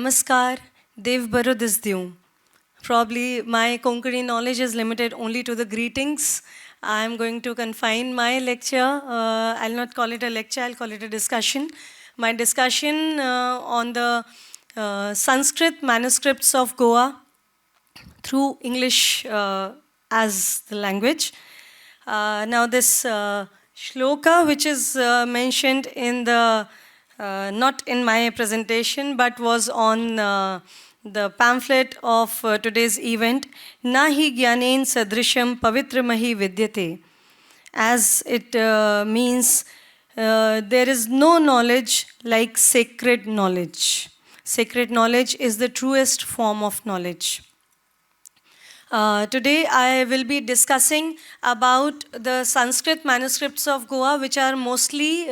Namaskar, Dev Barudisdyum. Probably my Konkani knowledge is limited only to the greetings. I'm going to confine my lecture. I'll not call it a lecture, I'll call it a discussion. My discussion on the Sanskrit manuscripts of Goa through English as the language. Now this shloka, which is mentioned in the, not in my presentation, but was on the pamphlet of today's event, Nahi Gyanen Sadrisham Pavitramahi Vidyate, as it means there is no knowledge like sacred knowledge. Sacred knowledge is the truest form of knowledge. Today I will be discussing about the Sanskrit manuscripts of Goa, which are mostly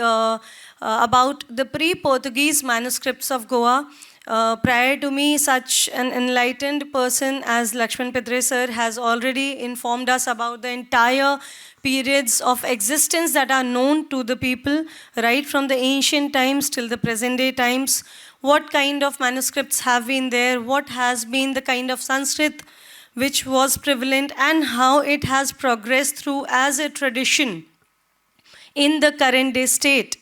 about the pre-Portuguese manuscripts of Goa. Prior to me, such an enlightened person as Lakshman Pedre sir has already informed us about the entire periods of existence that are known to the people, right from the ancient times till the present day times. What kind of manuscripts have been there, what has been the kind of Sanskrit which was prevalent, and how it has progressed through as a tradition in the current day state.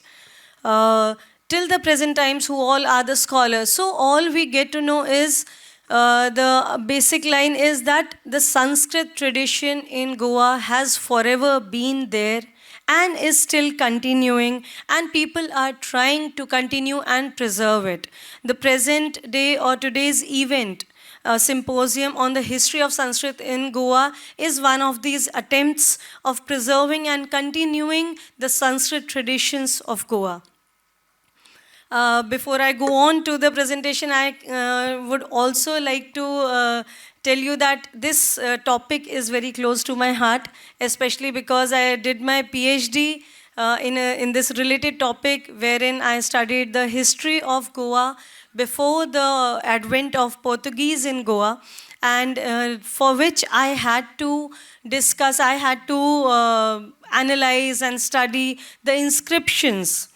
Till the present times, who all are the scholars. So all we get to know is, the basic line is that the Sanskrit tradition in Goa has forever been there and is still continuing, and people are trying to continue and preserve it. The present day or today's event, a symposium on the history of Sanskrit in Goa, is one of these attempts of preserving and continuing the Sanskrit traditions of Goa. Before I go on to the presentation, I would also like to tell you that this topic is very close to my heart, especially because I did my PhD in this related topic, wherein I studied the history of Goa before the advent of Portuguese in Goa, and for which I had to discuss, I had to analyze and study the inscriptions,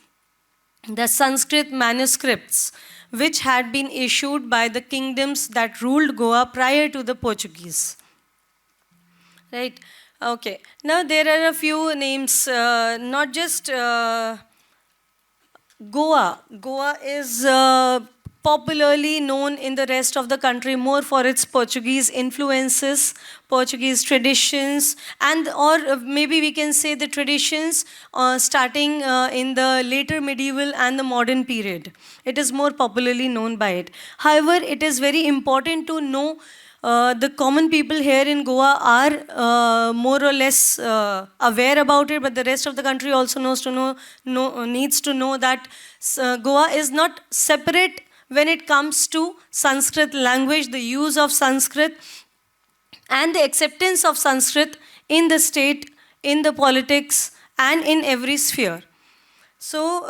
the Sanskrit manuscripts, which had been issued by the kingdoms that ruled Goa prior to the Portuguese. Right? Okay. Now there are a few names, not just Goa. Goa is popularly known in the rest of the country more for its Portuguese influences, Portuguese traditions, and or maybe we can say the traditions starting in the later medieval and the modern period. It is more popularly known by it. However, it is very important to know the common people here in Goa are more or less aware about it, but the rest of the country also needs to know that Goa is not separate when it comes to Sanskrit language, the use of Sanskrit, and the acceptance of Sanskrit in the state, in the politics, and in every sphere. So,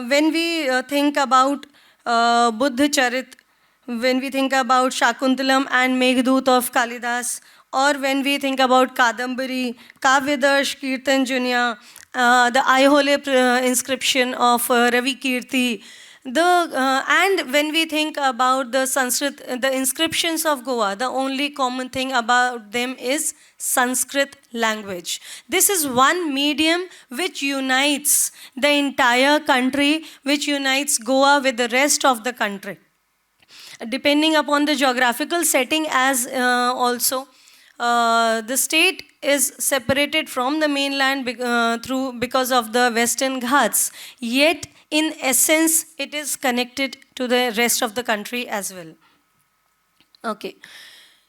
when we think about Buddha Charit, when we think about Shakuntalam and Meghdut of Kalidas, or when we think about Kadambari, Kavyadarsh, Kirtanjanya, the Aihole inscription of Ravi Kirti, and when we think about the Sanskrit, the inscriptions of Goa, the only common thing about them is Sanskrit language. This is one medium which unites the entire country, which unites Goa with the rest of the country. Depending upon the geographical setting as also, the state is separated from the mainland because of the Western Ghats, yet in essence, it is connected to the rest of the country as well. Okay.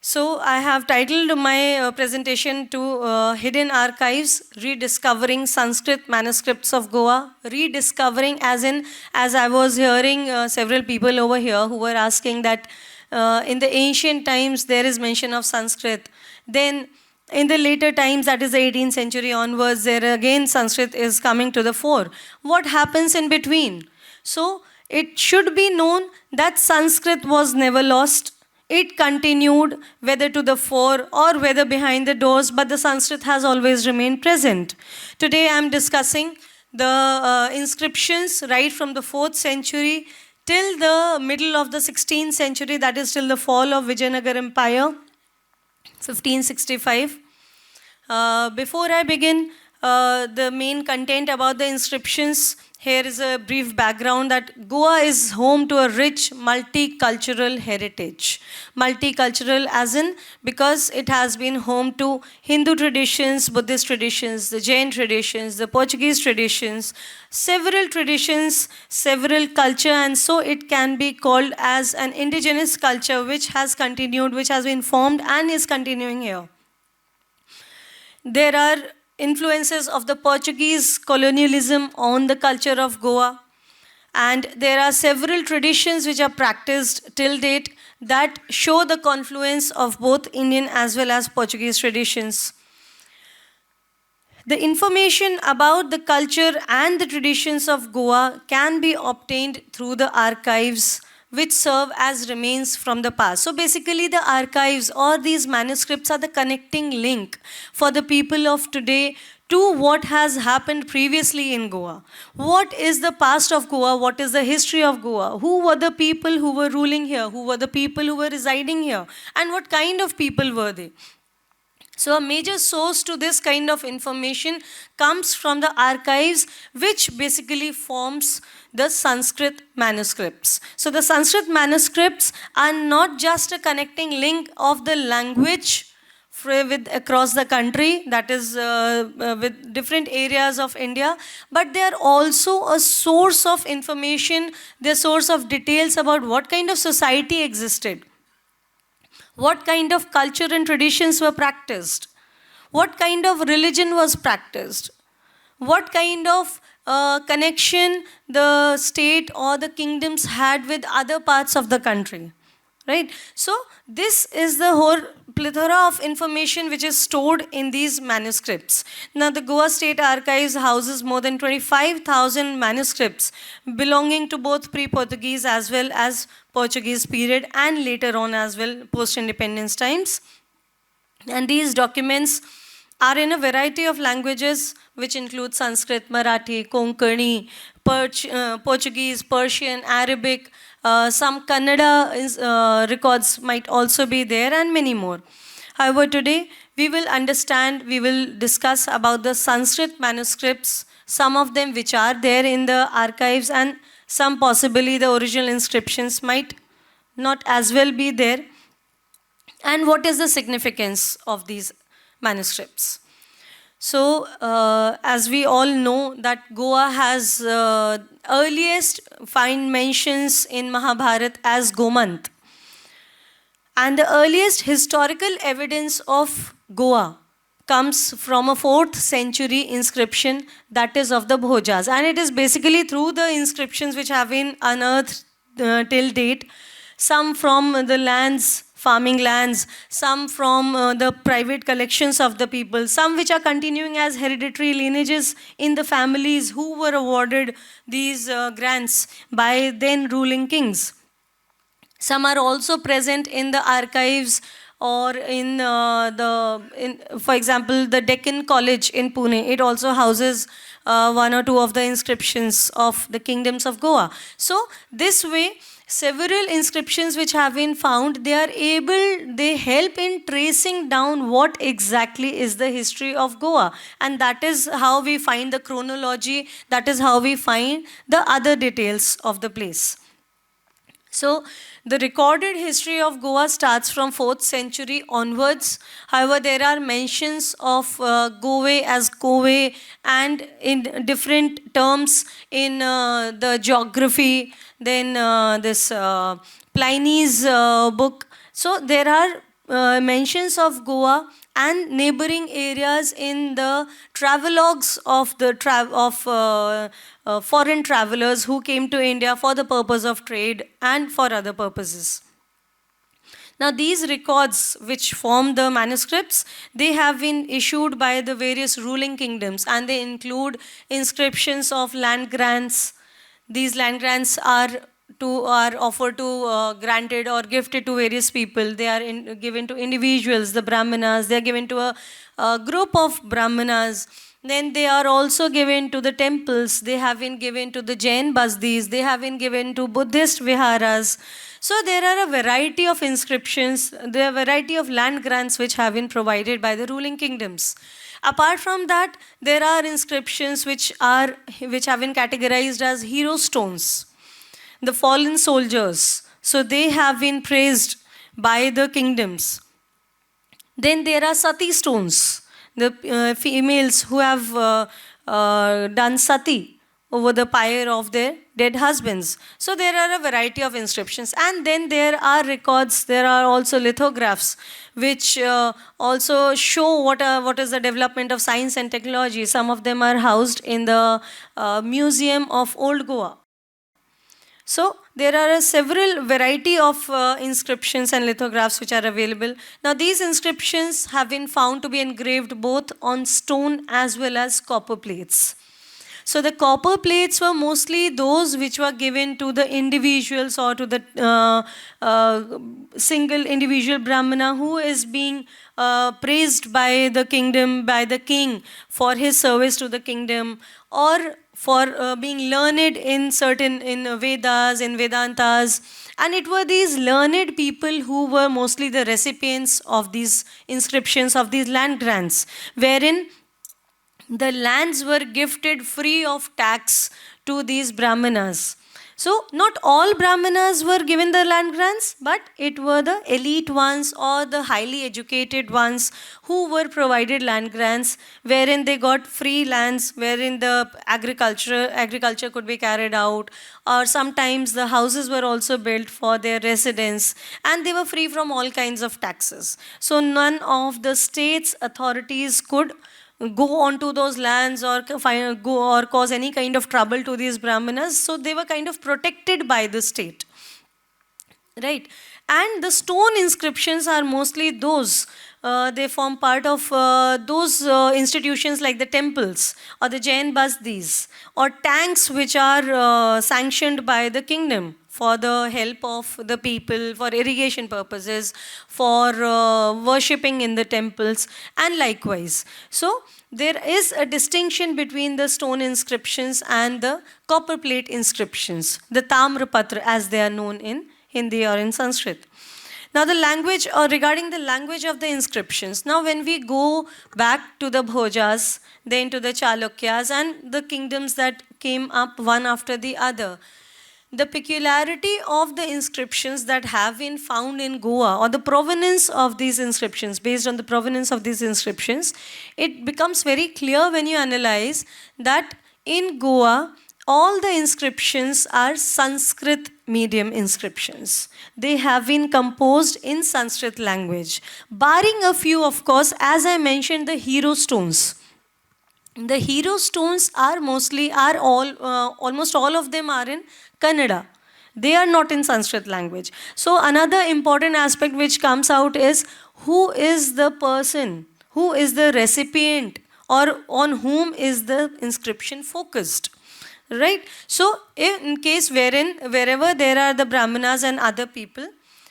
So I have titled my presentation to Hidden Archives, Rediscovering Sanskrit Manuscripts of Goa. Rediscovering as in, as I was hearing several people over here who were asking that in the ancient times there is mention of Sanskrit. Then in the later times, that is the 18th century onwards, there again Sanskrit is coming to the fore. What happens in between? So it should be known that Sanskrit was never lost. It continued, whether to the fore or whether behind the doors, but the Sanskrit has always remained present. Today I am discussing the inscriptions right from the 4th century till the middle of the 16th century, that is till the fall of Vijayanagar Empire, 1565. Before I begin the main content about the inscriptions, here is a brief background that Goa is home to a rich multicultural heritage. Multicultural as in because it has been home to Hindu traditions, Buddhist traditions, the Jain traditions, the Portuguese traditions, several traditions, several culture, and so it can be called as an indigenous culture which has continued, which has been formed and is continuing here. There are influences of the Portuguese colonialism on the culture of Goa, and there are several traditions which are practiced till date that show the confluence of both Indian as well as Portuguese traditions. The information about the culture and the traditions of Goa can be obtained through the archives which serve as remains from the past. So basically the archives or these manuscripts are the connecting link for the people of today to what has happened previously in Goa. What is the past of Goa? What is the history of Goa? Who were the people who were ruling here? Who were the people who were residing here? And what kind of people were they? So a major source to this kind of information comes from the archives, which basically forms the Sanskrit manuscripts. So the Sanskrit manuscripts are not just a connecting link of the language with across the country, that is with different areas of India, but they are also a source of information, they're a source of details about what kind of society existed. What kind of culture and traditions were practiced? What kind of religion was practiced? What kind of connection the state or the kingdoms had with other parts of the country? Right? So this is the whole plethora of information which is stored in these manuscripts. Now the Goa State Archives houses more than 25,000 manuscripts belonging to both pre-Portuguese as well as Portuguese period and later on as well post-independence times. And these documents are in a variety of languages which include Sanskrit, Marathi, Konkani, Portuguese, Persian, Arabic, some Kannada records might also be there and many more. However, today we will discuss about the Sanskrit manuscripts, some of them which are there in the archives and some possibly the original inscriptions might not as well be there. And what is the significance of these manuscripts? So, as we all know that Goa has earliest find mentions in Mahabharata as Gomant. And the earliest historical evidence of Goa comes from a 4th century inscription that is of the Bhojas. And it is basically through the inscriptions which have been unearthed till date, some from the lands, farming lands, some from the private collections of the people, some which are continuing as hereditary lineages in the families who were awarded these grants by then ruling kings. Some are also present in the archives or in for example, the Deccan College in Pune. It also houses one or two of the inscriptions of the kingdoms of Goa. So this way, several inscriptions which have been found, they help in tracing down what exactly is the history of Goa. And that is how we find the chronology, that is how we find the other details of the place. So, the recorded history of Goa starts from 4th century onwards. However, there are mentions of Goa as Kove and in different terms in the geography, then this Pliny's book. So, there are mentions of Goa and neighboring areas in the travelogues of the foreign travelers who came to India for the purpose of trade and for other purposes. Now these records which form the manuscripts, they have been issued by the various ruling kingdoms and they include inscriptions of land grants. These land grants are offered to, granted or gifted to various people. They are given to individuals, the Brahmanas. They are given to a group of Brahmanas. Then they are also given to the temples. They have been given to the Jain basdis. They have been given to Buddhist viharas. So there are a variety of inscriptions, there are a variety of land grants which have been provided by the ruling kingdoms. Apart from that, there are inscriptions which have been categorized as hero stones, the fallen soldiers. So they have been praised by the kingdoms. Then there are sati stones, the females who have done sati over the pyre of their dead husbands. So there are a variety of inscriptions. And then there are records, there are also lithographs, which also show what is the development of science and technology. Some of them are housed in the Museum of Old Goa. So there are several variety of inscriptions and lithographs which are available. Now these inscriptions have been found to be engraved both on stone as well as copper plates. So the copper plates were mostly those which were given to the individuals or to the single individual Brahmana who is being praised by the kingdom, by the king for his service to the kingdom, or for being learned in Vedas, in Vedantas. And it were these learned people who were mostly the recipients of these inscriptions, of these land grants, wherein the lands were gifted free of tax to these Brahmanas. So not all Brahmanas were given the land grants, but it were the elite ones or the highly educated ones who were provided land grants, wherein they got free lands, wherein the agriculture could be carried out, or sometimes the houses were also built for their residence, and they were free from all kinds of taxes. So none of the state's authorities could go onto those lands or cause any kind of trouble to these Brahmanas. So they were kind of protected by the state, right? And the stone inscriptions are mostly those. They form part of those institutions like the temples or the Jain basdis or tanks which are sanctioned by the kingdom for the help of the people, for irrigation purposes, for worshipping in the temples, and likewise. So there is a distinction between the stone inscriptions and the copper plate inscriptions, the Tamrapatra as they are known in Hindi or in Sanskrit. Now the language, or regarding the language of the inscriptions, now when we go back to the Bhojas, then to the Chalukyas and the kingdoms that came up one after the other, the peculiarity of the inscriptions that have been found in Goa, or the provenance of these inscriptions, based on the provenance of these inscriptions, it becomes very clear when you analyze that in Goa, all the inscriptions are Sanskrit medium inscriptions. They have been composed in Sanskrit language, barring a few, of course, as I mentioned, the hero stones. The hero stones are almost all of them are in Kannada. They are not in Sanskrit language. So another important aspect which comes out is who is the person, who is the recipient, or on whom is the inscription focused. Right? So in case wherever there are the Brahmanas and other people,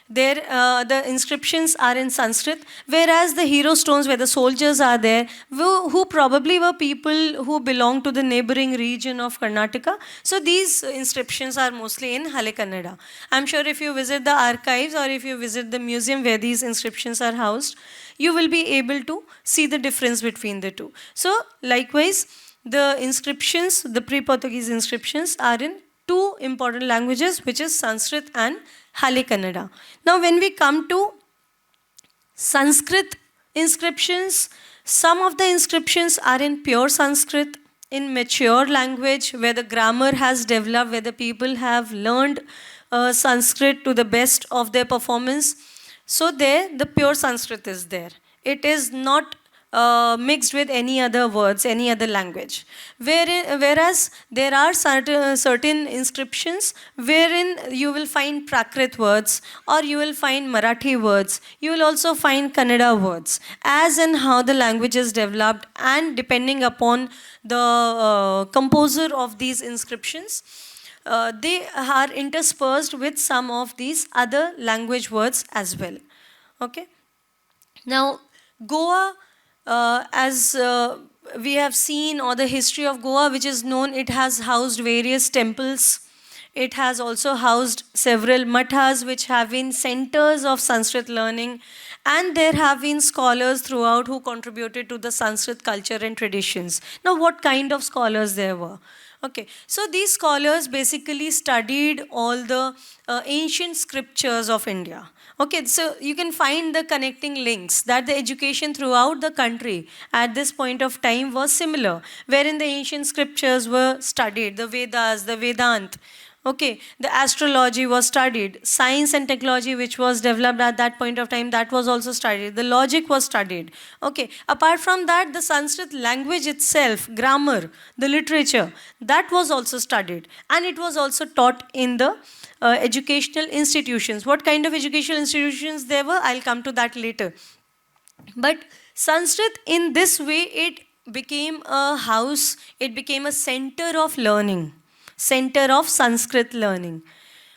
the inscriptions are in Sanskrit, whereas the hero stones where the soldiers are there, who probably were people who belong to the neighboring region of Karnataka. So these inscriptions are mostly in Hale Kannada. I'm sure if you visit the archives or if you visit the museum where these inscriptions are housed, you will be able to see the difference between the two. So likewise, the inscriptions, the pre-Portuguese inscriptions are in two important languages, which is Sanskrit and Hale Kannada. Now when we come to Sanskrit inscriptions, some of the inscriptions are in pure Sanskrit, in mature language where the grammar has developed, where the people have learned Sanskrit to the best of their performance. So there, the pure Sanskrit is there. It is not mixed with any other words, any other language. Whereas there are certain inscriptions wherein you will find Prakrit words, or you will find Marathi words, you will also find Kannada words, as in how the language is developed, and depending upon the composer of these inscriptions, they are interspersed with some of these other language words as well. Okay. Now, Goa as we have seen, or the history of Goa, which is known, it has housed various temples. It has also housed several mathas, which have been centers of Sanskrit learning. And there have been scholars throughout who contributed to the Sanskrit culture and traditions. Now, what kind of scholars there were? Okay, so these scholars basically studied all the ancient scriptures of India. Okay, so you can find the connecting links that the education throughout the country at this point of time was similar, wherein the ancient scriptures were studied, the Vedas, the Vedant. Okay, the astrology was studied, science and technology which was developed at that point of time, that was also studied, the logic was studied. Okay, apart from that, the Sanskrit language itself, grammar, the literature, that was also studied, and it was also taught in the educational institutions. What kind of educational institutions there were, I'll come to that later. But Sanskrit, in this way, it became a house, it became a center of learning, center of Sanskrit learning.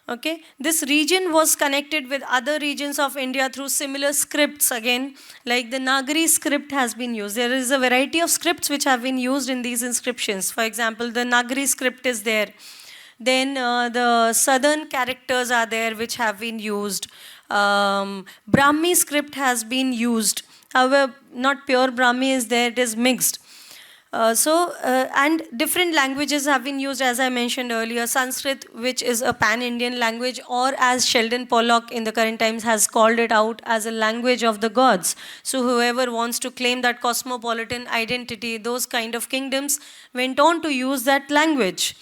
Okay, this region was connected with other regions of India through similar scripts again, like the Nagari script has been used. There is a variety of scripts which have been used in these inscriptions. For example, the Nagari script is there. Then the southern characters are there which have been used. Brahmi script has been used. However, not pure Brahmi is there, it is mixed. And different languages have been used, as I mentioned earlier. Sanskrit, which is a pan-Indian language, or as Sheldon Pollock in the current times has called it out, as a language of the gods. So whoever wants to claim that cosmopolitan identity, those kind of kingdoms went on to use that language,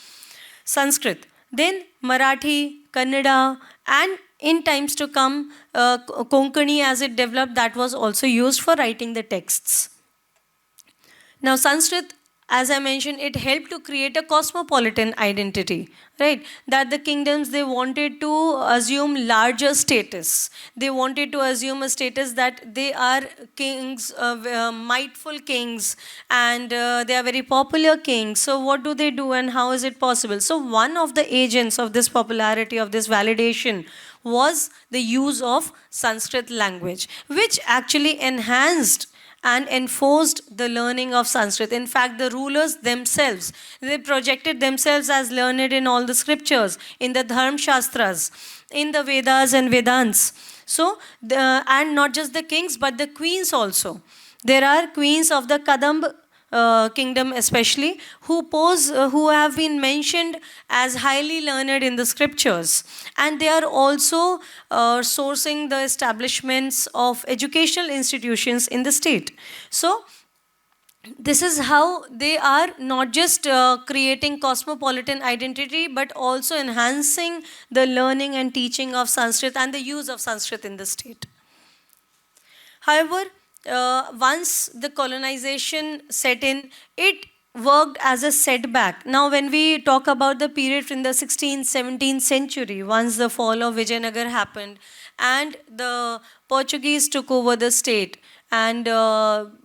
Sanskrit. Then Marathi, Kannada, and in times to come, Konkani, as it developed, that was also used for writing the texts. Now, Sanskrit, as I mentioned, it helped to create a cosmopolitan identity, right? That the kingdoms, they wanted to assume larger status. They wanted to assume a status that they are kings, mightful kings, and they are very popular kings. So what do they do, and how is it possible? So one of the agents of this popularity, of this validation, was the use of Sanskrit language, which actually enhanced and enforced the learning of Sanskrit. In fact, the rulers themselves, they projected themselves as learned in all the scriptures, in the Dharma Shastras, in the Vedas and Vedants. So, and not just the kings, but the queens also. There are queens of the Kadamba kingdom especially, who have been mentioned as highly learned in the scriptures. And they are also sourcing the establishments of educational institutions in the state. So, this is how they are not just creating cosmopolitan identity, but also enhancing the learning and teaching of Sanskrit and the use of Sanskrit in the state. However, once the colonization set in, it worked as a setback. Now, when we talk about the period in the 16th, 17th century, once the fall of Vijayanagar happened and the Portuguese took over the state, and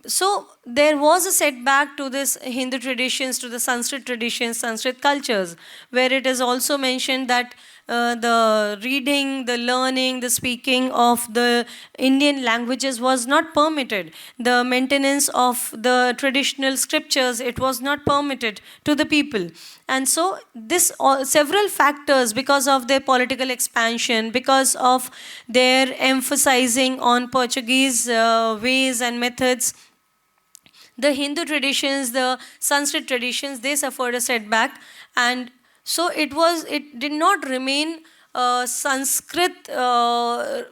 so there was a setback to this Hindu traditions, to the Sanskrit traditions, Sanskrit cultures, where it is also mentioned that the reading, the learning, the speaking of the Indian languages was not permitted. The maintenance of the traditional scriptures, it was not permitted to the people. And so this several factors, because of their political expansion, because of their emphasizing on Portuguese ways and methods, the Hindu traditions, the Sanskrit traditions, they suffered a setback. And so it did not remain Sanskrit, what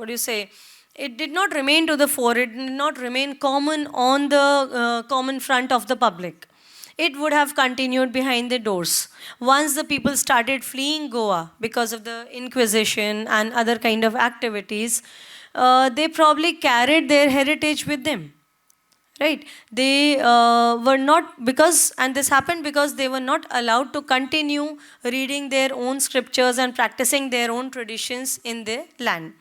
do you say? It did not remain to the fore, it did not remain common on the common front of the public. It would have continued behind the doors. Once the people started fleeing Goa because of the Inquisition and other kind of activities, they probably carried their heritage with them. Right? They were not, and this happened because they were not allowed to continue reading their own scriptures and practicing their own traditions in their land.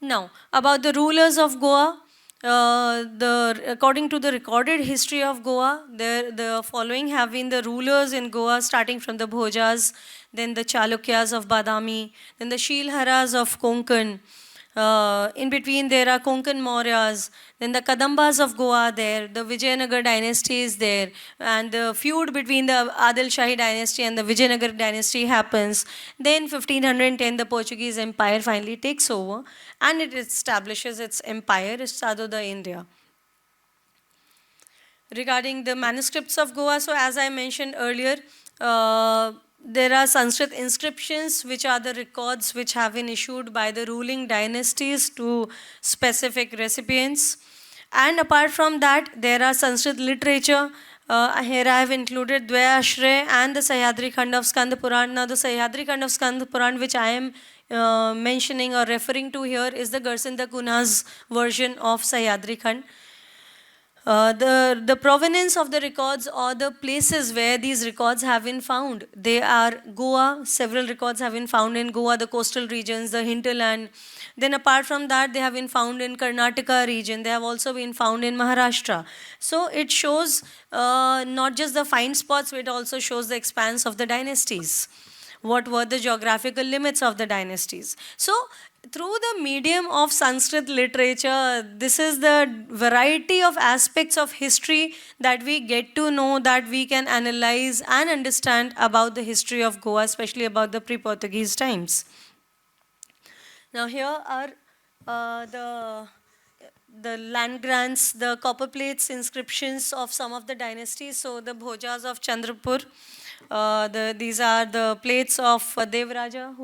Now, about the rulers of Goa, according to the recorded history of Goa, the following have been the rulers in Goa, starting from the Bhojas, then the Chalukyas of Badami, then the Shilharas of Konkan, In between, there are Konkan Mauryas. Then the Kadambas of Goa are there. The Vijayanagar dynasty is there. And the feud between the Adil Shahi dynasty and the Vijayanagar dynasty happens. Then 1510, the Portuguese Empire finally takes over. And it establishes its empire, Estado da India. Regarding the manuscripts of Goa, so as I mentioned earlier, there are Sanskrit inscriptions, which are the records which have been issued by the ruling dynasties to specific recipients. And apart from that, there are Sanskrit literature. Here I have included Dvayashray and the Sahyadri Khand of Skanda Puran. Now the Sahyadri Khand of Skanda Puran, which I am mentioning or referring to here, is the Garsinda Kunha's version of Sahyadri Khand. The provenance of the records or the places where these records have been found, they are Goa. Several records have been found in Goa, the coastal regions, the hinterland. Then apart from that, they have been found in Karnataka region. They have also been found in Maharashtra. So it shows not just the fine spots, but it also shows the expanse of the dynasties. What were the geographical limits of the dynasties? So through the medium of Sanskrit literature, this is the variety of aspects of history that we get to know, that we can analyze and understand about the history of Goa, especially about the pre-Portuguese times. Now here are the land grants, the copper plates, inscriptions of some of the dynasties. So the Bhojas of Chandrapur. These are the plates of Devraja,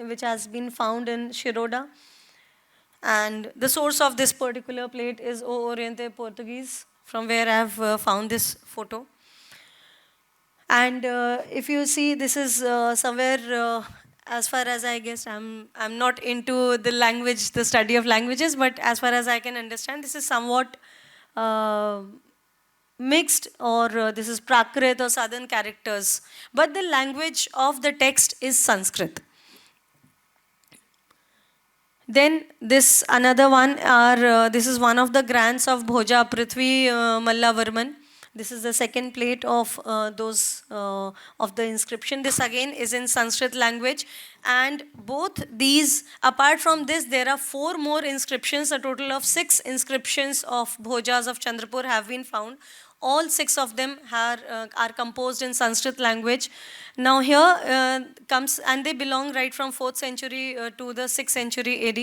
which has been found in Shiroda. And the source of this particular plate is O Oriente Portuguese, from where I have found this photo. And if you see, this is somewhere, as far as I guess, I'm not into the language, the study of languages, but as far as I can understand, this is somewhat mixed, or this is Prakrit or southern characters, but the language of the text is Sanskrit. Then this another one this is one of the grants of Bhoja Prithvi Mallavarman. This is the second plate of of the inscription. This again is in Sanskrit language, and both these, apart from this, there are 4 more inscriptions. A total of 6 inscriptions of Bhojas of Chandrapur have been found. All 6 of them are composed in Sanskrit language. Now here comes, and they belong right from 4th century to the 6th century AD.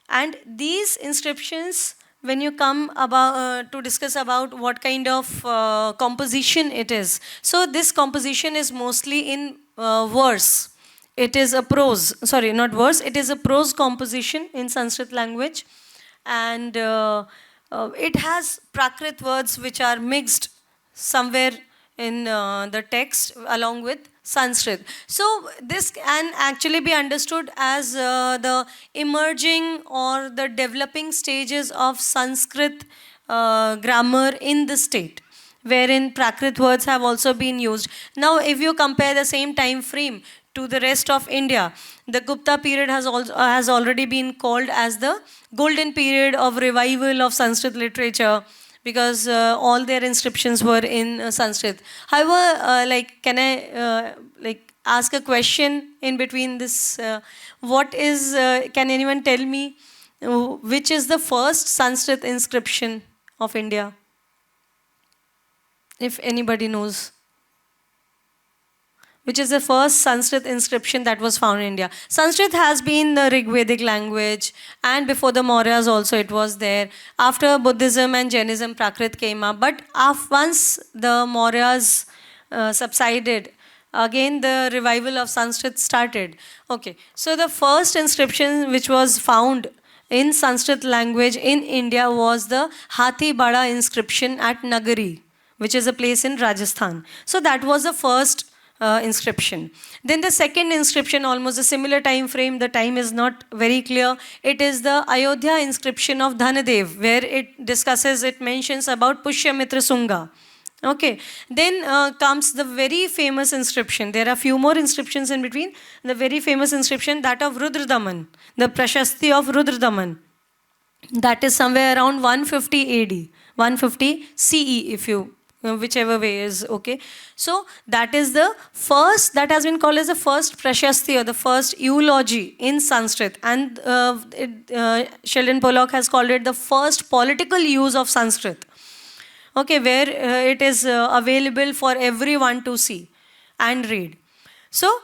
And these inscriptions, when you come about to discuss about what kind of composition it is. So this composition is mostly in verse. It is a prose, sorry, not verse, it is a prose composition in Sanskrit language. And it has Prakrit words which are mixed somewhere in the text along with Sanskrit. So this can actually be understood as the emerging or the developing stages of Sanskrit grammar in the state, wherein Prakrit words have also been used. Now if you compare the same time frame to the rest of India, the Gupta period has already been called as the golden period of revival of Sanskrit literature, because all their inscriptions were in Sanskrit. However, can I ask a question in between this? Can anyone tell me which is the first Sanskrit inscription of India? If anybody knows. Which is the first Sanskrit inscription that was found in India. Sanskrit has been the Rigvedic language, and before the Mauryas also it was there. After Buddhism and Jainism, Prakrit came up. But once the Mauryas subsided, again the revival of Sanskrit started. Okay, so the first inscription which was found in Sanskrit language in India was the Hathi Bada inscription at Nagari, which is a place in Rajasthan. So that was the first inscription. Then the second inscription, almost a similar time frame, the time is not very clear. It is the Ayodhya inscription of Dhanadev, where it mentions about Pushyamitra Sunga. Okay, then comes the very famous inscription. There are few more inscriptions in between. The very famous inscription, that of Rudradaman, the Prashasti of Rudradaman. That is somewhere around 150 AD, 150 CE if you whichever way is okay. So that is the first, that has been called as the first prashasti or the first eulogy in Sanskrit. And Sheldon Pollock has called it the first political use of Sanskrit. Okay, where it is available for everyone to see and read. So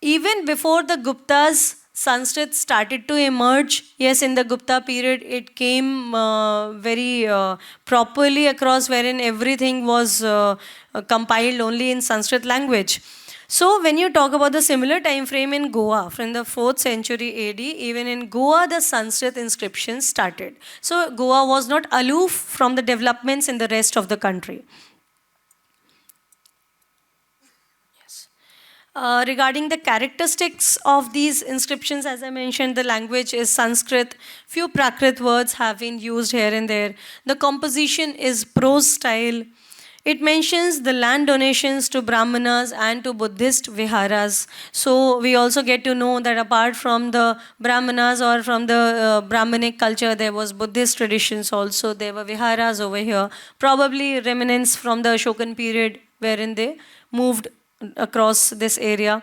even before the Guptas, Sanskrit started to emerge. Yes, in the Gupta period, it came very properly across, wherein everything was compiled only in Sanskrit language. So when you talk about the similar time frame in Goa, from the 4th century AD, even in Goa, the Sanskrit inscriptions started. So Goa was not aloof from the developments in the rest of the country. Regarding the characteristics of these inscriptions, as I mentioned, the language is Sanskrit. Few Prakrit words have been used here and there. The composition is prose style. It mentions the land donations to Brahmanas and to Buddhist viharas. So we also get to know that apart from the Brahmanas or from the Brahmanic culture, there was Buddhist traditions also. There were viharas over here, probably remnants from the Ashokan period wherein they moved across this area.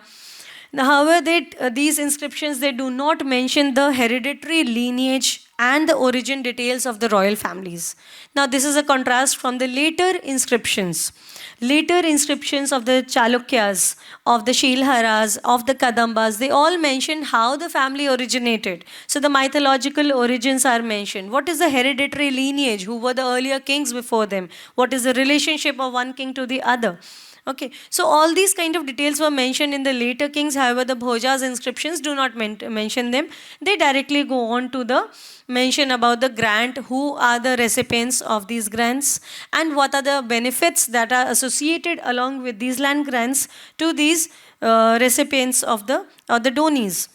Now, however, these inscriptions, they do not mention the hereditary lineage and the origin details of the royal families. Now, this is a contrast from the later inscriptions. Later inscriptions of the Chalukyas, of the Shilharas, of the Kadambas, they all mention how the family originated. So the mythological origins are mentioned. What is the hereditary lineage? Who were the earlier kings before them? What is the relationship of one king to the other? Okay, so all these kind of details were mentioned in the later kings. However, the Bhoja's inscriptions do not mention them. They directly go on to the mention about the grant, who are the recipients of these grants, and what are the benefits that are associated along with these land grants to these recipients of the donees.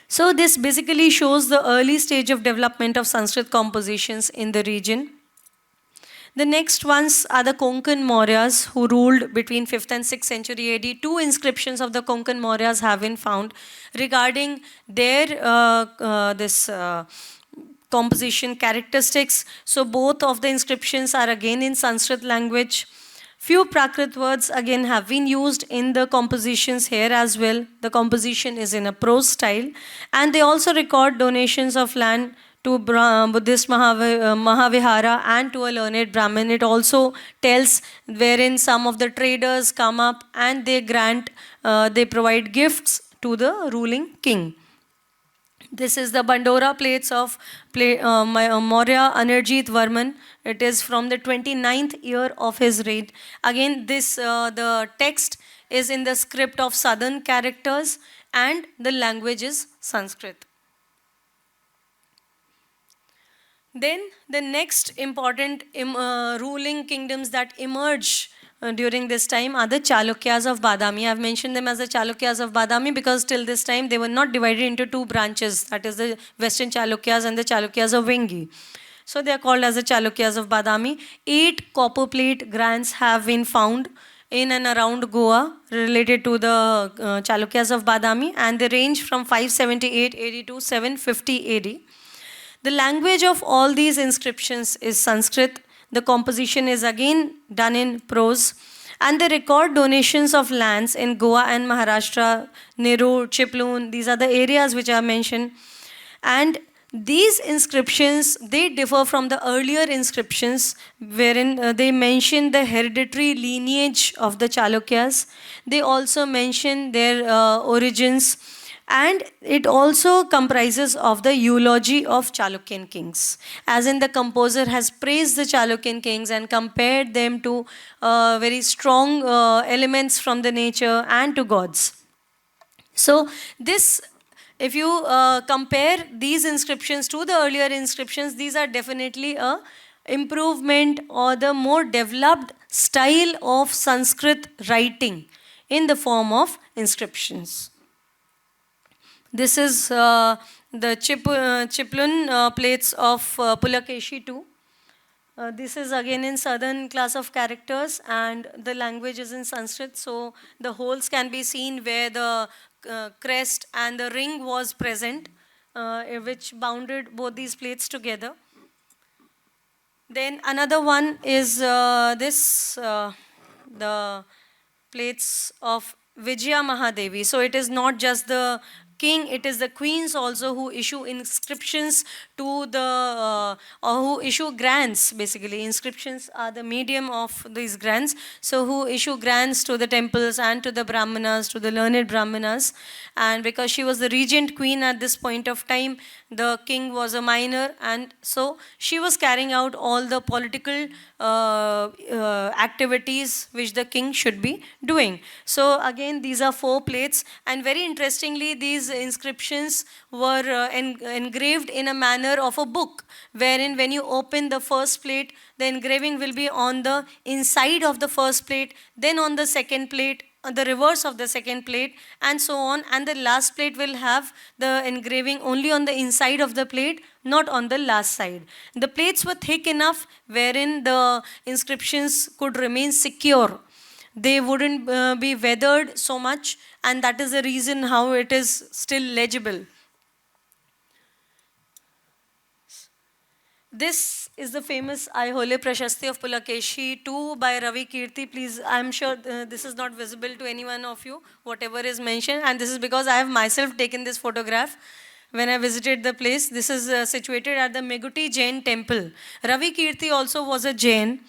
So this basically shows the early stage of development of Sanskrit compositions in the region. The next ones are the Konkan Mauryas, who ruled between 5th and 6th century AD. Two inscriptions of the Konkan Mauryas have been found regarding their composition characteristics. So both of the inscriptions are again in Sanskrit language. Few Prakrit words again have been used in the compositions here as well. The composition is in a prose style, and they also record donations of land to Buddhist Mahavihara and to a learned Brahmin. It also tells wherein some of the traders come up and they grant, they provide gifts to the ruling king. This is the Bandora plates of Maurya Anuruddha Varman. It is from the 29th year of his reign. Again, this the text is in the script of southern characters and the language is Sanskrit. Then the next important ruling kingdoms that emerge during this time are the Chalukyas of Badami. I have mentioned them as the Chalukyas of Badami because till this time they were not divided into two branches, that is the Western Chalukyas and the Chalukyas of Vengi. So they are called as the Chalukyas of Badami. 8 copper plate grants have been found in and around Goa related to the Chalukyas of Badami, and they range from 578 AD to 750 AD. The language of all these inscriptions is Sanskrit. The composition is again done in prose. And they record donations of lands in Goa and Maharashtra, Nerur, Chiploon. These are the areas which are mentioned. And these inscriptions, they differ from the earlier inscriptions wherein they mention the hereditary lineage of the Chalukyas. They also mention their origins. And it also comprises of the eulogy of Chalukyan kings. As in, the composer has praised the Chalukyan kings and compared them to very strong elements from the nature and to gods. So this, if you compare these inscriptions to the earlier inscriptions, these are definitely a improvement or the more developed style of Sanskrit writing in the form of inscriptions. This is the Chiploon plates of Pulakeshi II. This is again in southern class of characters and the language is in Sanskrit. So the holes can be seen where the crest and the ring was present, which bounded both these plates together. Then another one is the plates of Vijaya Mahadevi. So it is not just the king, it is the queens also who issue inscriptions to the, or who issue grants basically. Inscriptions are the medium of these grants. So who issue grants to the temples and to the Brahmanas, to the learned Brahmanas. And because she was the regent queen at this point of time, the king was a minor, and so she was carrying out all the political activities which the king should be doing. So again, these are 4 plates, and very interestingly, these inscriptions were engraved in a manner of a book, wherein when you open the first plate, the engraving will be on the inside of the first plate, then on the second plate, the reverse of the second plate, and so on. And the last plate will have the engraving only on the inside of the plate, not on the last side. The plates were thick enough wherein the inscriptions could remain secure. They wouldn't be weathered so much, and that is the reason how it is still legible. This is the famous Aihole Prashasti of Pulakeshi II by Ravi Kirti. Please, I'm sure this is not visible to any one of you, whatever is mentioned. And this is because I have myself taken this photograph when I visited the place. This is situated at the Meguti Jain temple. Ravi Kirti also was a Jain,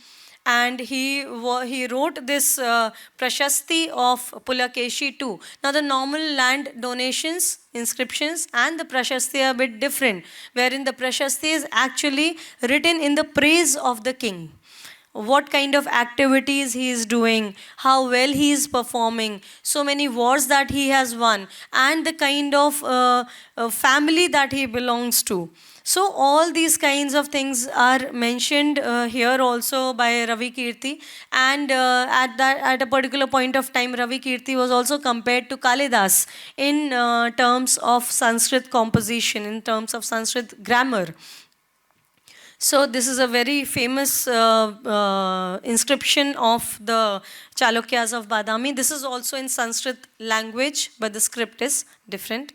and he wrote this Prashasti of Pulakeshi II. Now the normal land donations, inscriptions and the Prashasti are a bit different, wherein the Prashasti is actually written in the praise of the king. What kind of activities he is doing, how well he is performing, so many wars that he has won, and the kind of family that he belongs to. So all these kinds of things are mentioned here also by Ravi Kirti, and at a particular point of time, Ravi Kirti was also compared to Kalidas in terms of Sanskrit composition, in terms of Sanskrit grammar. So this is a very famous inscription of the Chalukyas of Badami. This is also in Sanskrit language, but the script is different.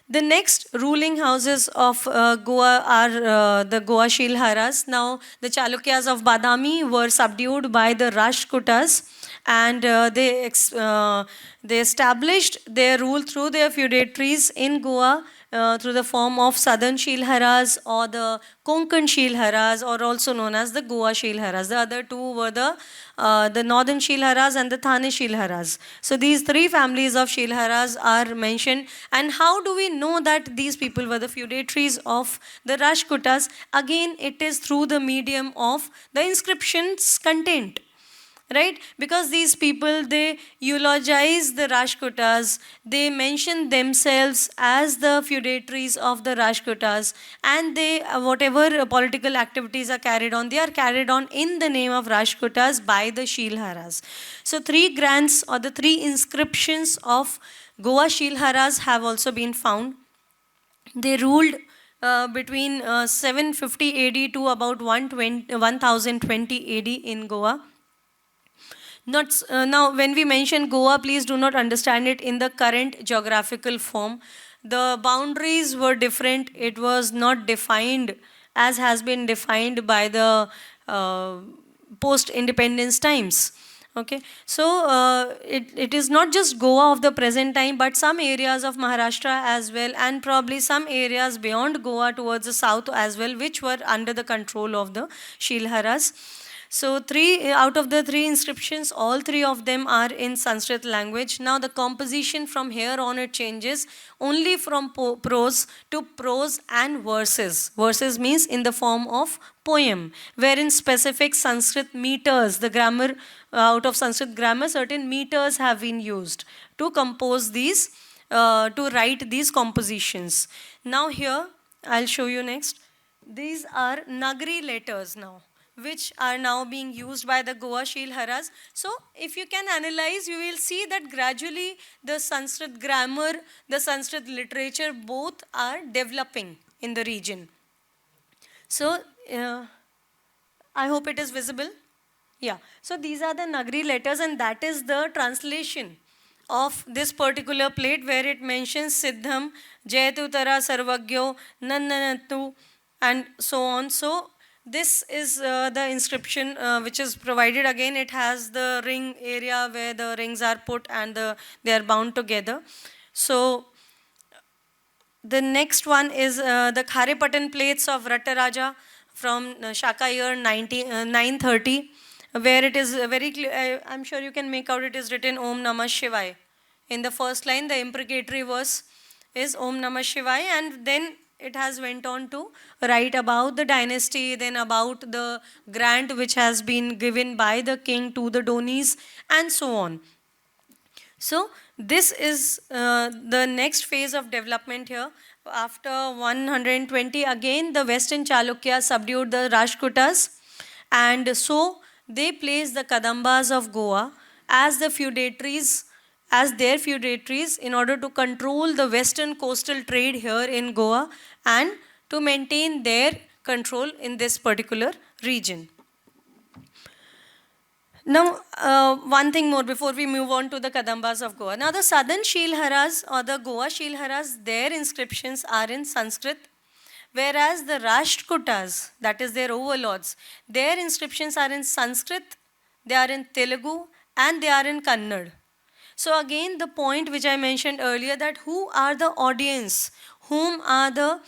The next ruling houses of Goa are the Goa Shilharas. Now, the Chalukyas of Badami were subdued by the Rashtrakutas, and they established their rule through their feudatories in Goa through the form of Southern Shilharas or the Konkan Shilharas, or also known as the Goa Shilharas. The other two were the Northern Shilharas and the Thane Shilharas. So these 3 families of Shilharas are mentioned. And how do we know that these people were the feudatories of the Rashtrakutas? Again, it is through the medium of the inscriptions content. Right? Because these people, they eulogize the Rashtrakutas, they mention themselves as the feudatories of the Rashtrakutas, and they, whatever political activities are carried on, they are carried on in the name of Rashtrakutas by the Shilharas. So 3 grants or the 3 inscriptions of Goa Shilharas have also been found. They ruled between 750 AD to about 1020 AD in Goa. Now, when we mention Goa, please do not understand it in the current geographical form. The boundaries were different. It was not defined as has been defined by the post-independence times. Okay, so it is not just Goa of the present time, but some areas of Maharashtra as well, and probably some areas beyond Goa towards the south as well, which were under the control of the Shilharas. So 3 out of the 3 inscriptions, all 3 of them are in Sanskrit language. Now the composition from here on, it changes only from prose to prose and verses. Verses means in the form of poem, wherein specific Sanskrit meters, the grammar, out of Sanskrit grammar, certain meters have been used to compose these, to write these compositions. Now here, I'll show you next. These are Nagari letters now, which are now being used by the Goa Shilharas. So if you can analyze, you will see that gradually the Sanskrit grammar, the Sanskrit literature, both are developing in the region. So I hope it is visible. Yeah, so these are the Nagari letters, and that is the translation of this particular plate, where it mentions Siddham, Jayatu Tara Sarvagyo, Nannanatu, and so on. So this is the inscription which is provided. Again, it has the ring area where the rings are put and they are bound together. So the next one is the Kharepatan plates of Rattaraja from Shaka year 930, where it is very clear. I'm sure you can make out it is written Om Namah Shivaya. In the first line, the imprecatory verse is Om Namah Shivaya, and then it has went on to write about the dynasty, then about the grant which has been given by the king to the Donis, and so on. So this is the next phase of development here. After 120, again the Western Chalukyas subdued the Rashtrakutas, and so they placed the Kadambas of Goa as the feudatories, as their feudatories, in order to control the western coastal trade here in Goa and to maintain their control in this particular region. Now, one thing more before we move on to the Kadambas of Goa. Now, the southern Shilharas or the Goa Shilharas, their inscriptions are in Sanskrit, whereas the Rashtrakutas, that is their overlords, their inscriptions are in Sanskrit, they are in Telugu, and they are in Kannada. So again, the point which I mentioned earlier, that who are the audience, whom are the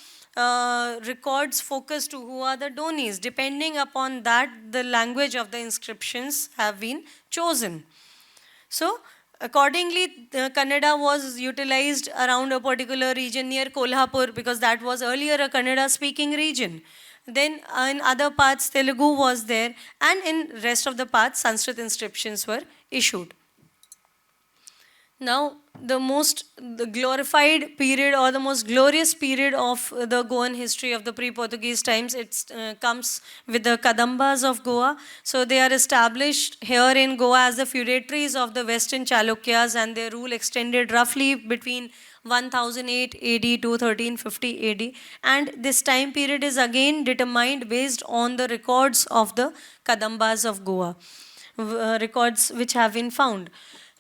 records focused to, who are the Donis, depending upon that the language of the inscriptions have been chosen. So accordingly, Kannada was utilized around a particular region near Kolhapur, because that was earlier a Kannada speaking region. Then in other parts Telugu was there, and in rest of the parts Sanskrit inscriptions were issued. Now, the glorified period or the most glorious period of the Goan history of the pre-Portuguese times, it comes with the Kadambas of Goa. So they are established here in Goa as the feudatories of the Western Chalukyas, and their rule extended roughly between 1008 AD to 1350 AD. And this time period is again determined based on the records of the Kadambas of Goa, records which have been found.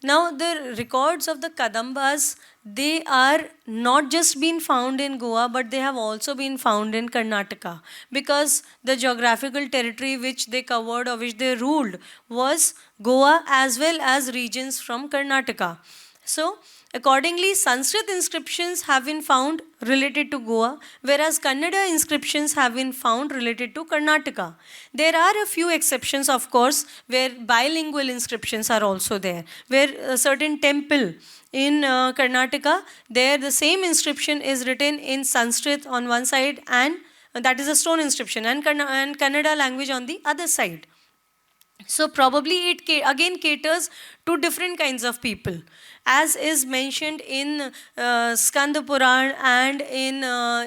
Now, the records of the Kadambas, they are not just been found in Goa, but they have also been found in Karnataka, because the geographical territory which they covered or which they ruled was Goa as well as regions from Karnataka. So, accordingly, Sanskrit inscriptions have been found related to Goa, whereas Kannada inscriptions have been found related to Karnataka. There are a few exceptions, of course, where bilingual inscriptions are also there, where a certain temple in Karnataka, there the same inscription is written in Sanskrit on one side, and that is a stone inscription, and Kannada language on the other side. So probably it again caters to different kinds of people, as is mentioned in Skanda Puran and in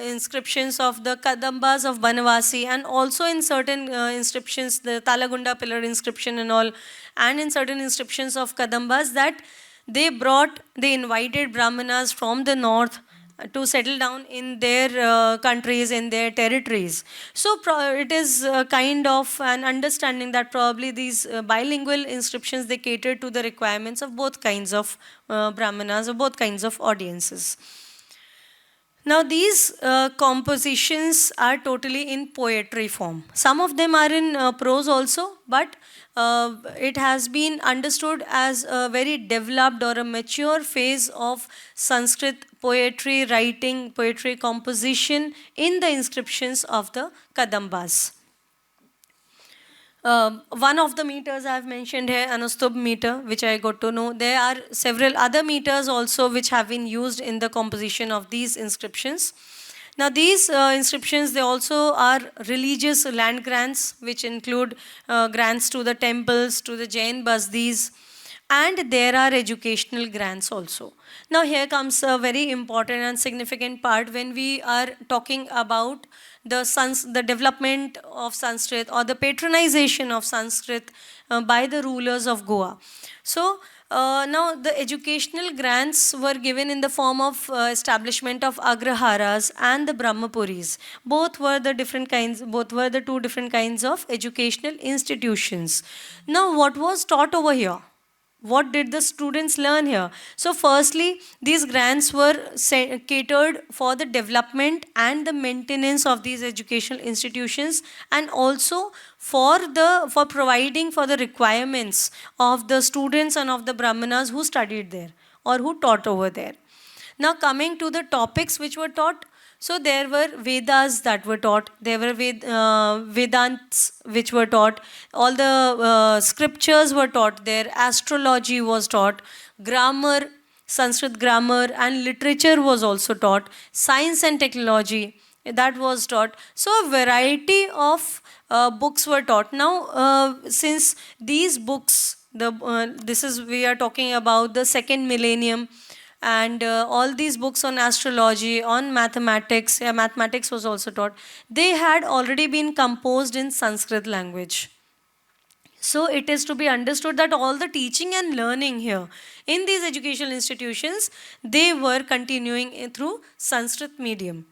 inscriptions of the Kadambas of Banavasi, and also in certain inscriptions, the Talagunda pillar inscription and all, and in certain inscriptions of Kadambas, that they invited Brahmanas from the north to settle down in their countries, in their territories. So it is kind of an understanding that probably these bilingual inscriptions, they cater to the requirements of both kinds of Brahmanas or both kinds of audiences. Now these compositions are totally in poetry form. Some of them are in prose also, but it has been understood as a very developed or a mature phase of Sanskrit poetry writing, poetry composition in the inscriptions of the Kadambas. One of the meters I have mentioned here, Anustubh meter, which I got to know. There are several other meters also which have been used in the composition of these inscriptions. Now these inscriptions, they also are religious land grants, which include grants to the temples, to the Jain Basdis, and there are educational grants also. Now here comes a very important and significant part when we are talking about the development of Sanskrit or the patronization of Sanskrit by the rulers of Goa. So now the educational grants were given in the form of establishment of Agraharas and the Brahmapuris. Both were the two different kinds of educational institutions. Now what was taught over here? what did the students learn here? So firstly, these grants were catered for the development and the maintenance of these educational institutions, and also for providing for the requirements of the students and of the brahmanas who studied there or who taught over there. Now coming to the topics which were taught, so there were Vedas that were taught, there were Vedants which were taught, all the scriptures were taught there, astrology was taught, grammar, Sanskrit grammar and literature was also taught, science and technology, that was taught. So a variety of books were taught. Now, since these books, this is, we are talking about the second millennium, and all these books on astrology, on mathematics, yeah, mathematics was also taught, they had already been composed in Sanskrit language. So it is to be understood that all the teaching and learning here in these educational institutions, they were continuing through Sanskrit medium.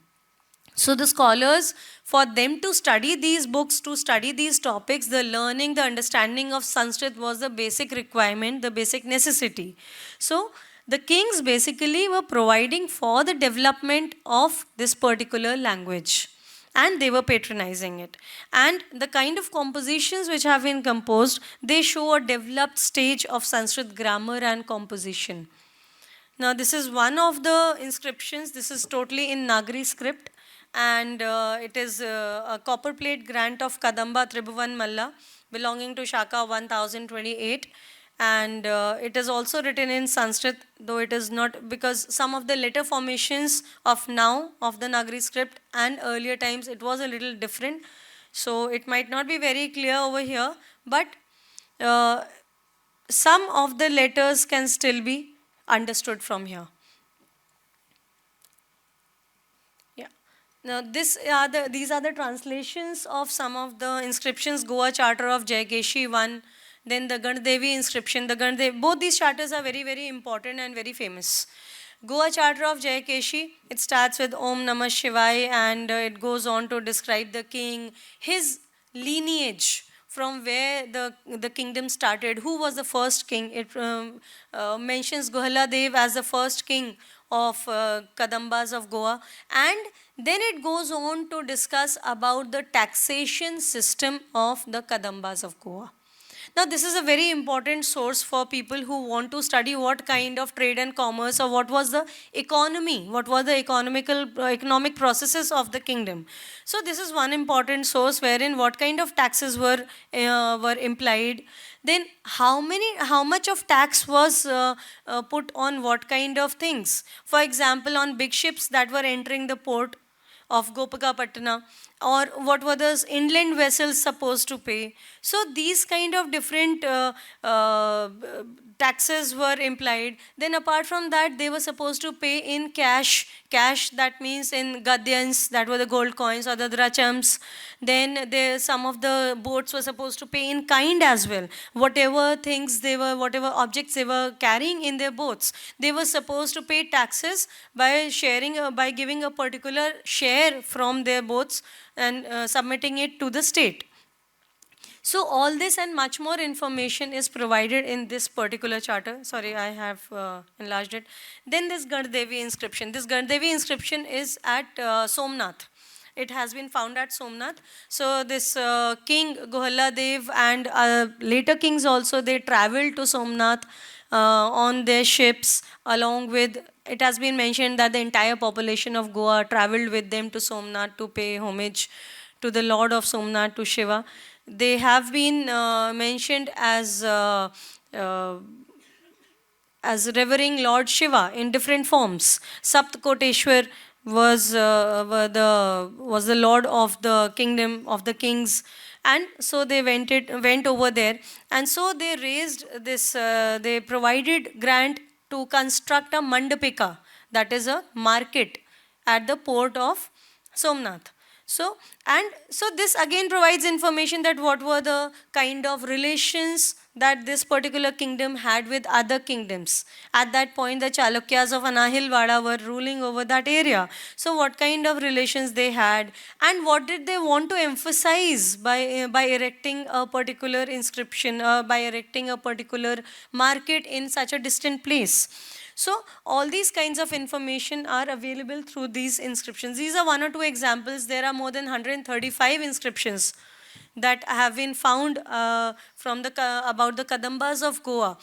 So the scholars, for them to study these books, to study these topics, the learning, the understanding of Sanskrit was the basic requirement, the basic necessity. So the kings basically were providing for the development of this particular language, and they were patronizing it. And the kind of compositions which have been composed, they show a developed stage of Sanskrit grammar and composition. Now this is one of the inscriptions. This is totally in Nagari script, and it is a copper plate grant of Kadamba Tribhuvan Malla belonging to Shaka 1028, and it is also written in Sanskrit, though it is not, because some of the letter formations of now of the Nagari script and earlier times, it was a little different, so it might not be very clear over here, but some of the letters can still be understood from here. Yeah. Now these are the translations of some of the inscriptions. Goa Charter of Jaykeshi 1, then the Gandevi inscription. Both these charters are very, very important and very famous. Goa Charter of Jaykeshi, it starts with Om Namah Shivaya, and it goes on to describe the king, his lineage, from where the kingdom started, who was the first king. It mentions Guhala Dev as the first king of Kadambas of Goa, and then it goes on to discuss about the taxation system of the Kadambas of Goa. Now, this is a very important source for people who want to study what kind of trade and commerce, or what was the economy, what were the economic processes of the kingdom. So, this is one important source wherein what kind of taxes were implied. Then, how much of tax was put on what kind of things? For example, on big ships that were entering the port of Gopakapatna, or what were those inland vessels supposed to pay. So these kind of different taxes were implied. Then apart from that, they were supposed to pay in cash. Cash, that means in gadyans, that were the gold coins or the drachams. Then some of the boats were supposed to pay in kind as well. Whatever objects they were carrying in their boats, they were supposed to pay taxes by by giving a particular share from their boats and submitting it to the state. So all this and much more information is provided in this particular charter. Sorry, I have enlarged it. Then this Gandevi inscription. This Gandevi inscription is at Somnath. It has been found at Somnath. So this king Guhala Dev and later kings also, they traveled to Somnath on their ships, along with, it has been mentioned that the entire population of Goa traveled with them to Somnath to pay homage to the Lord of Somnath, to Shiva. They have been mentioned as revering Lord Shiva in different forms. Saptakoteshwar was the lord of the kingdom of the kings, and so they went over there, and so they raised this. They provided grant to construct a mandapika, that is a market, at the port of Somnath. So this again provides information that what were the kind of relations that this particular kingdom had with other kingdoms. At that point, the Chalukyas of Anahilwada were ruling over that area. So what kind of relations they had, and what did they want to emphasize by erecting a particular inscription, by erecting a particular market in such a distant place. So all these kinds of information are available through these inscriptions. These are one or two examples. There are more than 135 inscriptions that have been found from about the Kadambas of Goa,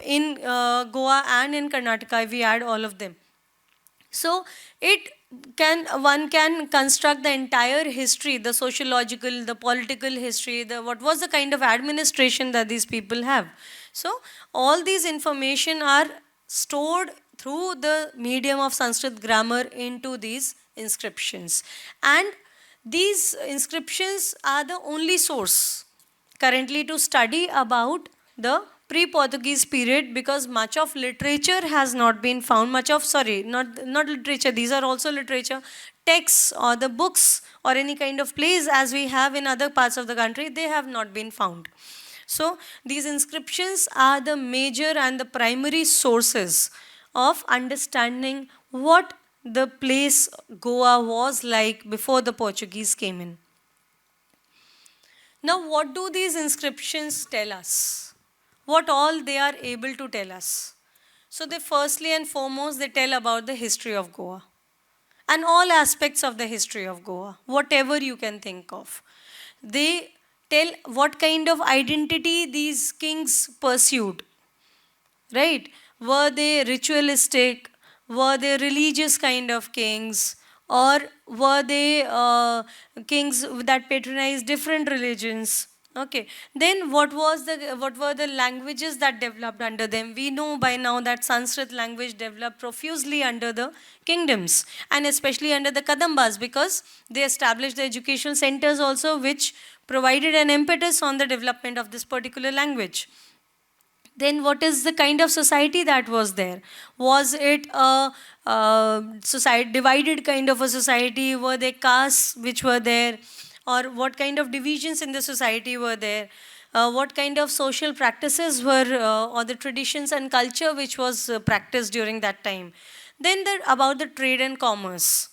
in Goa and in Karnataka, if we add all of them. So one can construct the entire history, the sociological, the political history, what was the kind of administration that these people have. So all these information are stored through the medium of Sanskrit grammar into these inscriptions. And these inscriptions are the only source currently to study about the pre-Portuguese period, because much of literature has not been found, not literature, these are also literature, texts or the books or any kind of plays as we have in other parts of the country, they have not been found. So these inscriptions are the major and the primary sources of understanding what the place Goa was like before the Portuguese came in. Now, what do these inscriptions tell us? What all they are able to tell us? So they firstly and foremost, they tell about the history of Goa and all aspects of the history of Goa, whatever you can think of. They tell what kind of identity these kings pursued, right? Were they ritualistic? Were they religious kind of kings? Or were they kings that patronized different religions? Okay. Then what were the languages that developed under them? We know by now that Sanskrit language developed profusely under the kingdoms, and especially under the Kadambas, because they established the educational centers also, which provided an impetus on the development of this particular language. Then what is the kind of society that was there? Was it a society, divided kind of a society? Were there castes which were there? Or what kind of divisions in the society were there? What kind of social practices were, or the traditions and culture which was practiced during that time? Then about the trade and commerce.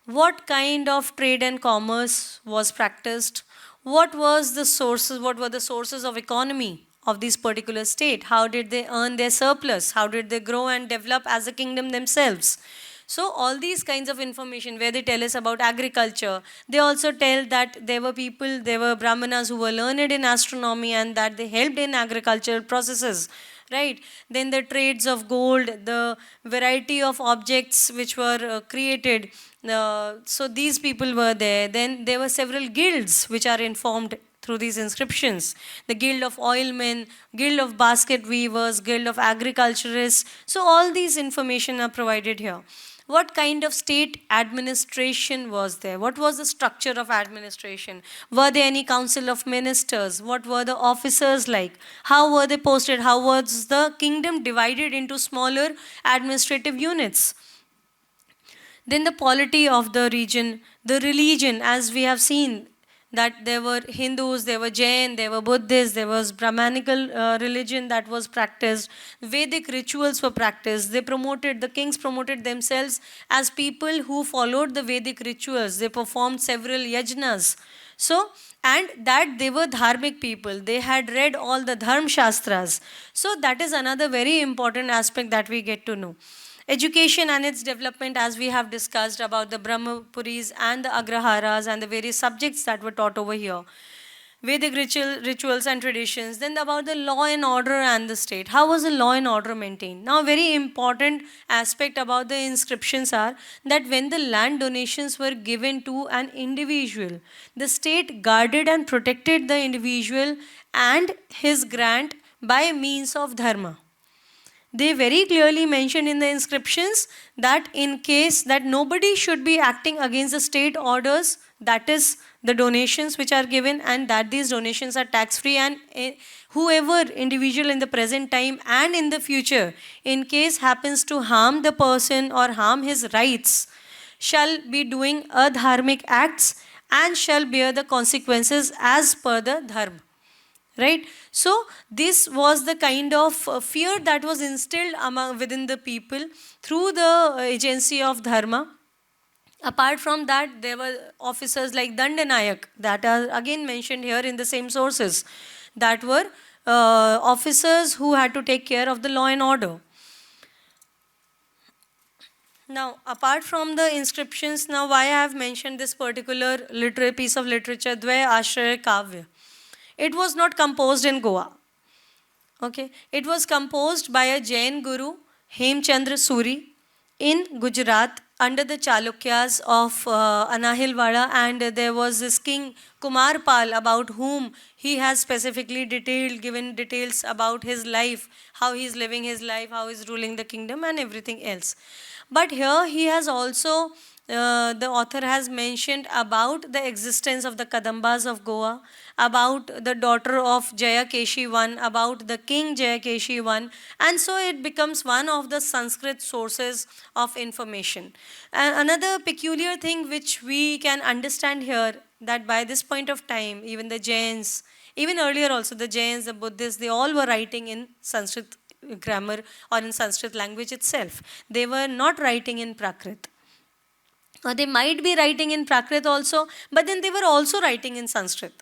What kind of trade and commerce was practiced? What were the sources of economy of this particular state? How did they earn their surplus? How did they grow and develop as a kingdom themselves? So all these kinds of information, where they tell us about agriculture, they also tell that there were Brahmanas who were learned in astronomy and that they helped in agricultural processes, right? Then the trades of gold, the variety of objects which were created. So these people were there. Then there were several guilds which are informed through these inscriptions. The Guild of Oilmen, Guild of Basket Weavers, Guild of Agriculturists. So all these information are provided here. What kind of state administration was there? What was the structure of administration? Were there any council of ministers? What were the officers like? How were they posted? How was the kingdom divided into smaller administrative units? Then the polity of the region, the religion, as we have seen, that there were Hindus, there were Jain, there were Buddhists, there was Brahmanical religion that was practiced, Vedic rituals were practiced. The kings promoted themselves as people who followed the Vedic rituals. They performed several yajnas. So, and that they were dharmic people. They had read all the Dharma Shastras. So that is another very important aspect that we get to know. Education and its development, as we have discussed about the Brahmapuris and the Agraharas and the various subjects that were taught over here. Vedic rituals and traditions. Then about the law and order and the state. How was the law and order maintained? Now, a very important aspect about the inscriptions are that when the land donations were given to an individual, the state guarded and protected the individual and his grant by means of dharma. They very clearly mention in the inscriptions that in case that nobody should be acting against the state orders, that is the donations which are given, and that these donations are tax-free, and whoever individual in the present time and in the future, in case happens to harm the person or harm his rights, shall be doing adharmic acts and shall bear the consequences as per the dharma. Right? So this was the kind of fear that was instilled within the people through the agency of dharma. Apart from that, there were officers like Dandanayak that are again mentioned here in the same sources, that were officers who had to take care of the law and order. Now, apart from the inscriptions, now why I have mentioned this particular piece of literature, Dvaya Ashraya Kavya. It was not composed in Goa. Okay, it was composed by a Jain guru, Hemchandra Suri, in Gujarat under the Chalukyas of Anahilwada, and there was this king Kumar Pal, about whom he has specifically given details about his life, how he is living his life, how he is ruling the kingdom and everything else. But here he has also, the author has mentioned about the existence of the Kadambas of Goa, about the daughter of Jayakeshi I, about the king Jayakeshi I, and so it becomes one of the Sanskrit sources of information. And another peculiar thing which we can understand here, that by this point of time, even the Jains, even earlier also the Jains, the Buddhists, they all were writing in Sanskrit grammar or in Sanskrit language itself. They were not writing in Prakrit. Or they might be writing in Prakrit also, but then they were also writing in Sanskrit.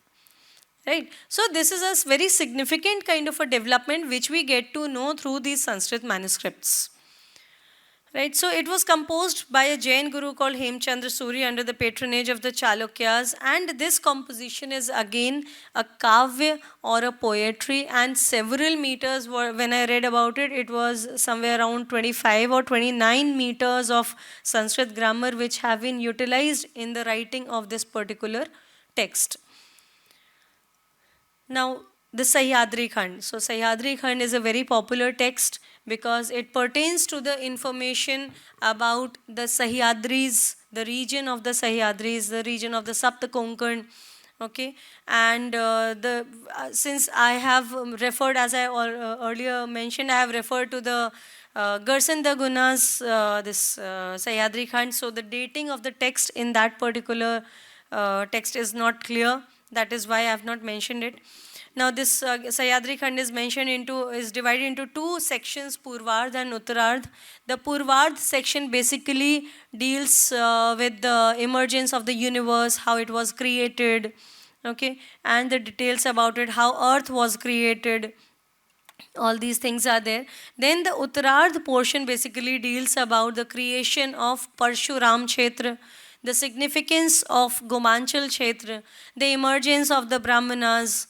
Right? So this is a very significant kind of a development which we get to know through these Sanskrit manuscripts. Right? So it was composed by a Jain guru called Hemchandra Suri under the patronage of the Chalukyas, and this composition is again a kavya or a poetry, and several meters were, when I read about it, it was somewhere around 25 or 29 meters of Sanskrit grammar which have been utilized in the writing of this particular text. Now, the Sahyadri Khand. So, Sahyadri Khand is a very popular text because it pertains to the information about the Sahyadris, the region of the Sahyadris, the region of the Sapta Konkan. Okay, and since I have referred, as I earlier mentioned, I have referred to the Garsanda Guna's Sahyadri Khand. So, the dating of the text in that particular text is not clear. That is why I have not mentioned it. Now this Sahyadri Khand is divided into two sections, Purvardh and Uttarardh. The Purvardh section basically deals with the emergence of the universe, how it was created, okay, and the details about it, how earth was created. All these things are there. Then the Uttarardh portion basically deals about the creation of Parshuram Kshetra, the significance of Gomanchal Kshetra, the emergence of the Brahmanas,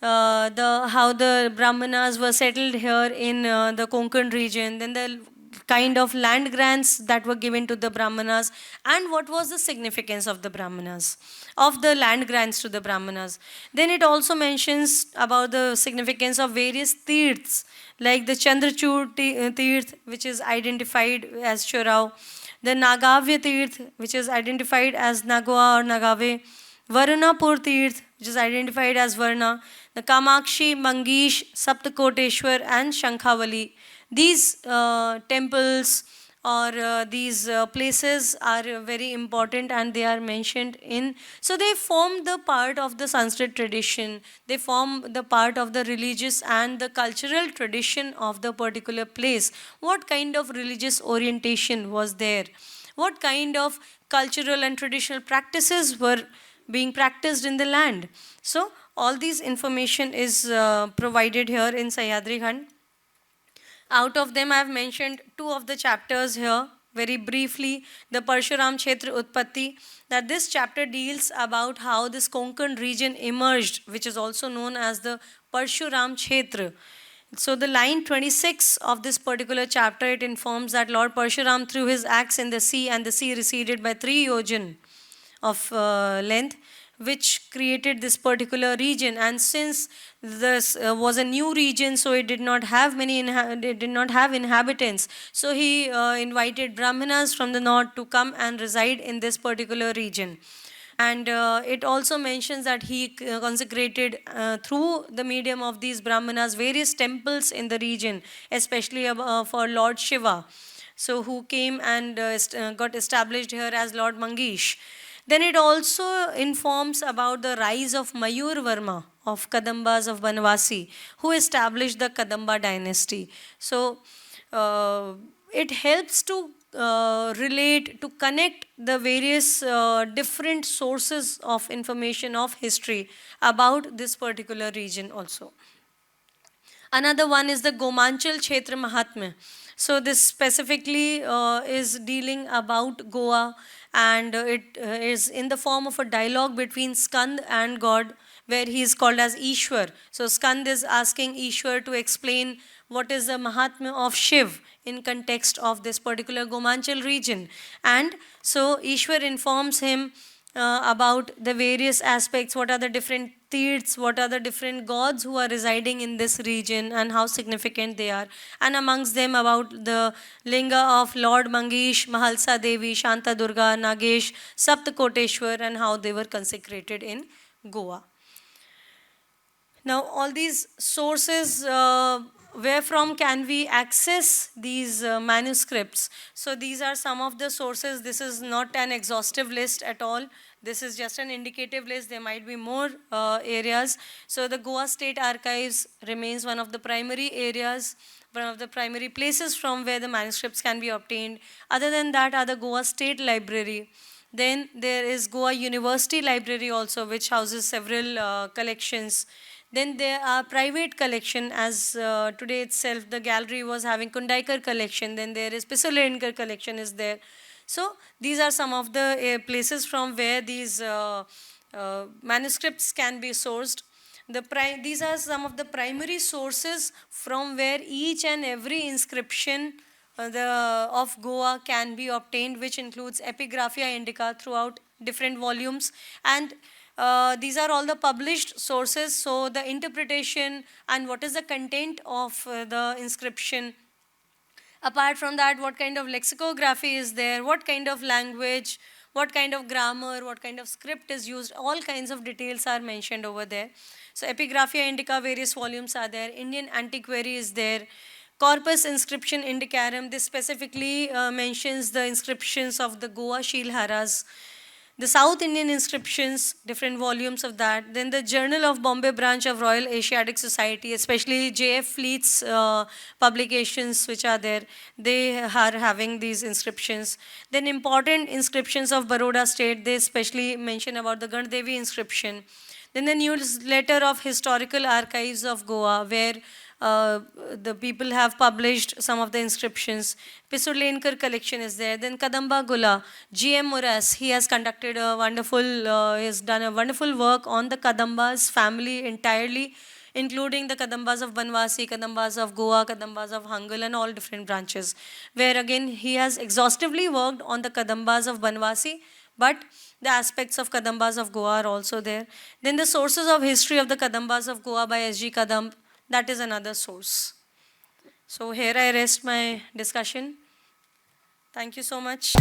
how the Brahmanas were settled here in the Konkan region, then the kind of land grants that were given to the Brahmanas, and what was the significance of the Brahmanas, of the land grants to the Brahmanas. Then it also mentions about the significance of various tirths, like the Chandrachud Tirth, which is identified as Chorao, the Nagavya Tirth, which is identified as Nagwa or Nagave, Varunapur Tirth, which is identified as Varna, the Kamakshi, Mangish, Saptakoteshwar and Shankhavali. These temples or these places are very important, and they are mentioned in, so they form the part of the Sanskrit tradition, they form the part of the religious and the cultural tradition of the particular place. What kind of religious orientation was there? What kind of cultural and traditional practices were being practiced in the land? So all these information is provided here in Sahyadri Khand. Out of them I have mentioned two of the chapters here very briefly. The Parshuram Kshetra Utpatti, that this chapter deals about how this Konkan region emerged, which is also known as the Parshuram Kshetra. So the line 26 of this particular chapter, it informs that Lord Parshuram threw his axe in the sea, and the sea receded by 3 yojan of length, which created this particular region. And since this was a new region, so it did not have inhabitants, so he invited Brahmanas from the north to come and reside in this particular region. And it also mentions that he consecrated through the medium of these Brahmanas various temples in the region, especially for Lord Shiva. so who came and got established here as Lord Mangesh. Then it also informs about the rise of Mayur Varma of Kadambas of Banvasi, who established the Kadamba dynasty. So it helps to relate, to connect the various different sources of information of history about this particular region also. Another one is the Gomanchal Kshetra Mahatmya. So this specifically is dealing about Goa, and it is in the form of a dialogue between Skand and God, where he is called as Ishwar. So Skand is asking Ishwar to explain what is the Mahatmya of Shiv in context of this particular Gomanchal region. And so Ishwar informs him about the various aspects, what are the different tirths, what are the different gods who are residing in this region and how significant they are. And amongst them about the linga of Lord Mangesh, Mahalsa Devi, Shanta Durga, Nagesh, Saptakoteshwar, and how they were consecrated in Goa. Now, all these sources, where from can we access these manuscripts? So these are some of the sources. This is not an exhaustive list at all. This is just an indicative list. There might be more areas. So the Goa State Archives remains one of the primary areas, one of the primary places from where the manuscripts can be obtained. Other than that are the Goa State Library. Then there is Goa University Library also, which houses several collections. Then there are private collection, as today itself the gallery was having Kundaikar collection. Then there is Pisolenkar collection is there. So these are some of the places from where these manuscripts can be sourced. These are some of the primary sources from where each and every inscription of Goa can be obtained, which includes Epigraphia Indica throughout different volumes. And these are all the published sources, so the interpretation and what is the content of the inscription. Apart from that, what kind of lexicography is there, what kind of language, what kind of grammar, what kind of script is used, all kinds of details are mentioned over there. So Epigraphia Indica, various volumes are there. Indian Antiquary is there. Corpus Inscription Indicarum, this specifically mentions the inscriptions of the Goa Shilharas. The South Indian inscriptions, different volumes of that. Then the Journal of Bombay branch of Royal Asiatic Society, especially J.F. Fleet's publications which are there, they are having these inscriptions. Then important inscriptions of Baroda state, they especially mention about the Gandevi inscription. Then the newsletter of Historical Archives of Goa, where the people have published some of the inscriptions. Pisolenkar collection is there. Then Kadamba Gula, G.M. Muras, he has conducted a wonderful, he has done a wonderful work on the Kadambas family entirely, including the Kadambas of Banvasi, Kadambas of Goa, Kadambas of Hangal, and all different branches, where again he has exhaustively worked on the Kadambas of Banvasi, but the aspects of Kadambas of Goa are also there. Then the sources of history of the Kadambas of Goa by S.G. Kadamb, that is another source. So here I rest my discussion. Thank you so much.